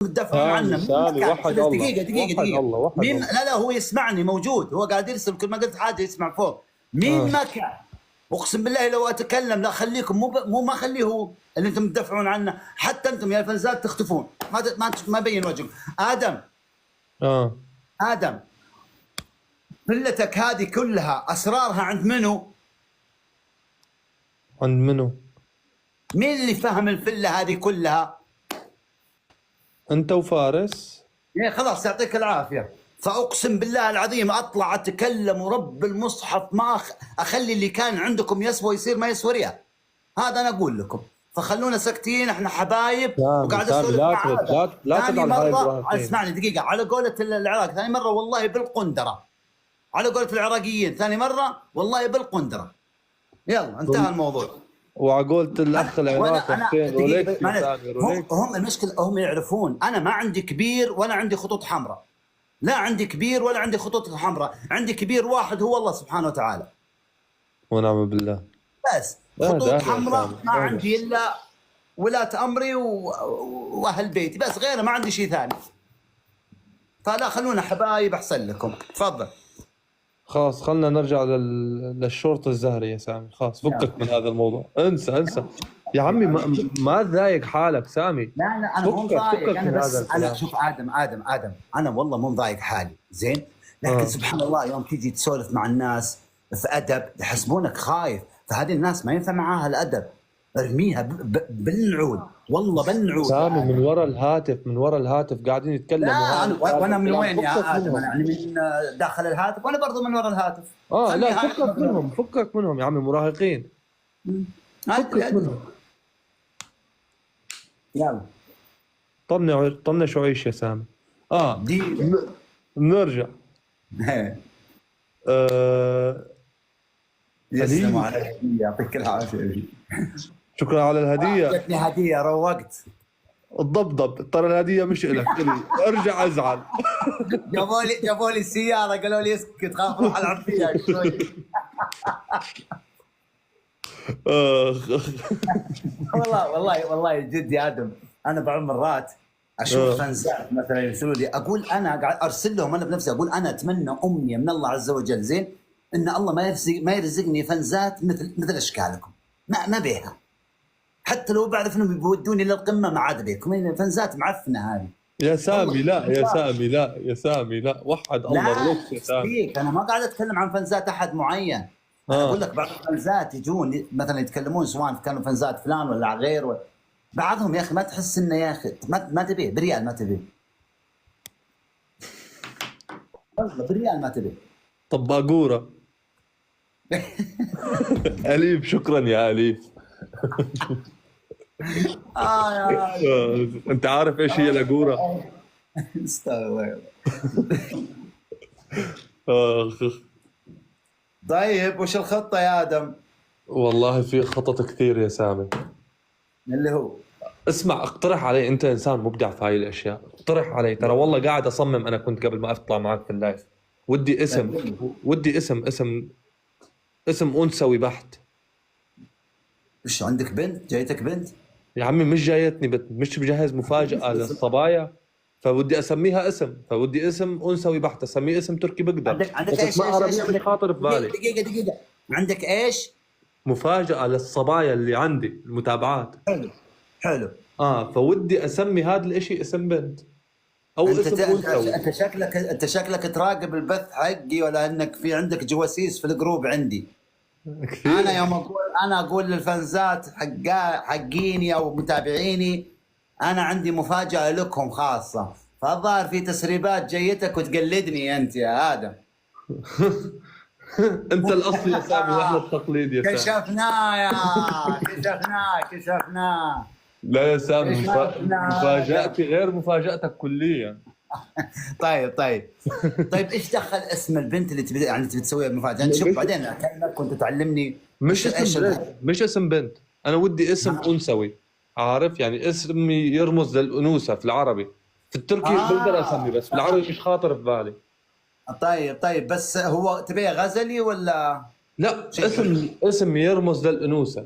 تدافعون عنه. سامي وحد الله، دقيقة مين؟ لا هو يسمعني موجود، هو قاعد يرسل كل ما قلت حاجة يسمع فوق. مين ما كان اقسم بالله لو اتكلم لا اخليكم مو ما اخليه هو اللي انتم تدافعون عنه، حتى انتم يا الفنزات تختفون، ما بين وجهكم. ادم فلتك هذه كلها اسرارها عند منو؟ عند منو؟ مين اللي فهم الفله هذه كلها؟ انت وفارس. يا خلاص يعطيك العافيه. فاقسم بالله العظيم اطلع اتكلم ورب المصحف ما اخلي اللي كان عندكم يسوى يصير ما يسوى ريال. هذا انا اقول لكم، فخلونا ساكتين، احنا حبايب وقاعد اسولف مع لا ثاني مره. اسمعني دقيقه، على قولة العراق ثاني مره والله بالقندره، على قولة العراقيين ثاني مره والله بالقندره. يلا انتهى الموضوع. وعقولة الاخ العراقي هم المشكله هم يعرفون انا ما عندي كبير ولا عندي خطوط حمراء، لا عندي كبير ولا عندي خطوط حمراء، عندي كبير واحد هو الله سبحانه وتعالى ونعم بالله. بس خطوط حمراء ما عندي الا ولاة امري واهل بيتي، بس غيره ما عندي شيء ثاني. فلا خلونا حبايب احسن لكم. تفضل. خلاص خلنا نرجع للشرطة الزهري يا سامي، خلاص فكك من هذا الموضوع، انسى يا عمي. ما تضايق حالك سامي. لا انا مو مضايق، انا بس انا شوف ادم انا والله مو مضايق حالي زين، لكن سبحان الله يوم تيجي تسولف مع الناس في ادب يحسبونك خايف، فهذه الناس ما ينفع معاها الادب، ارميها بالنعود والله بالنعود. سامي من وراء الهاتف قاعدين يتكلموا. لا وانا من وين يا ادم؟ انا يعني من داخل الهاتف وانا برضه من وراء الهاتف. لا فكك منهم يا عمي، مراهقين. فكك منهم. يلا طمنا شو عيش يا سامي. دي نرجع. يسلم على الهدية، يعطيك العافية. شكرا على الهدية. جتني هدية روقت. الضبضب ترى الهدية مش إلك، ارجع ازعل. جابوا لي السيارة قالوا لي اسكت خاف اروح العب فيها شوي. والله جد يا ادم، انا بعض المرات اشوف فانزات مثلا يرسلوا لي، اقول انا قاعد ارسل لهم انا بنفسي، اقول انا اتمنى امنيه من الله عز وجل زين ان الله ما يرزقني فانزات مثل اشكالكم، ما بيها، حتى لو بعرف انهم بيودوني للقمه ما عاد بيكم، فانزات معفنه هذه. يا سامي يا سامي لا وحد الله رزقك يا سامي. انا ما قاعد اتكلم عن فانزات احد معين، انا اقول لك بعض الفانزات يجون مثلا يتكلمون سواء كانوا فانزات فلان ولا غير بعضهم يا اخي ما تحس انه يا اخي ما تبيه بريال، ما تبيه والله بريال ما تبيه. طباقوره. أليف شكرا يا أليف. انت عارف ايش هي لاجوره؟ استغفر الله. طيب وش الخطه يا ادم؟ والله في خطط كثير يا سامي. اللي هو اسمع، اقترح علي، انت انسان مبدع في هاي الاشياء، اقترح علي، ترى والله قاعد اصمم، انا كنت قبل ما اطلع معك في اللايف ودي اسم انثوي بحت. ايش عندك بنت؟ جايتك بنت؟ يا عمي مش جايتني بنت، مش بجهز مفاجأة للصبايا، فودي اسميها فودي اسم انثوي بحت، اسميه اسم تركي بقدر. عندك ايش؟ مش خاطر في بالي. دقيقة عندك ايش؟ مفاجأة للصبايا اللي عندي المتابعات. حلو. فودي اسمي هذا الاشي اسم بنت او اسم انثوي. انت شكلك تراقب البث حقي، ولا انك في عندك جواسيس في الجروب عندي كثير. انا اقول للفانزات حقيني او متابعيني انا عندي مفاجأة لكم خاصة، فالظاهر في تسريبات جايتك وتقلدني انت يا ادم. انت الاصل يا سامي واحنا التقليد يا سامي. كشفناه. لا يا سامي مفاجأتي غير مفاجأتك كليا. طيب ايش دخل اسم البنت اللي تبي تسويها بمفاجأة؟ انت شوف بعدين اكلمك كنت تعلمني مش اسم بنت، انا ودي اسم انثوي، عارف يعني اسمي يرمز للانوثه في العربي، في التركي بقدر اسمي بس في العربي مش خاطر في بالي. طيب بس هو تبيه غزلي ولا لا اسم يرمز للانوثه.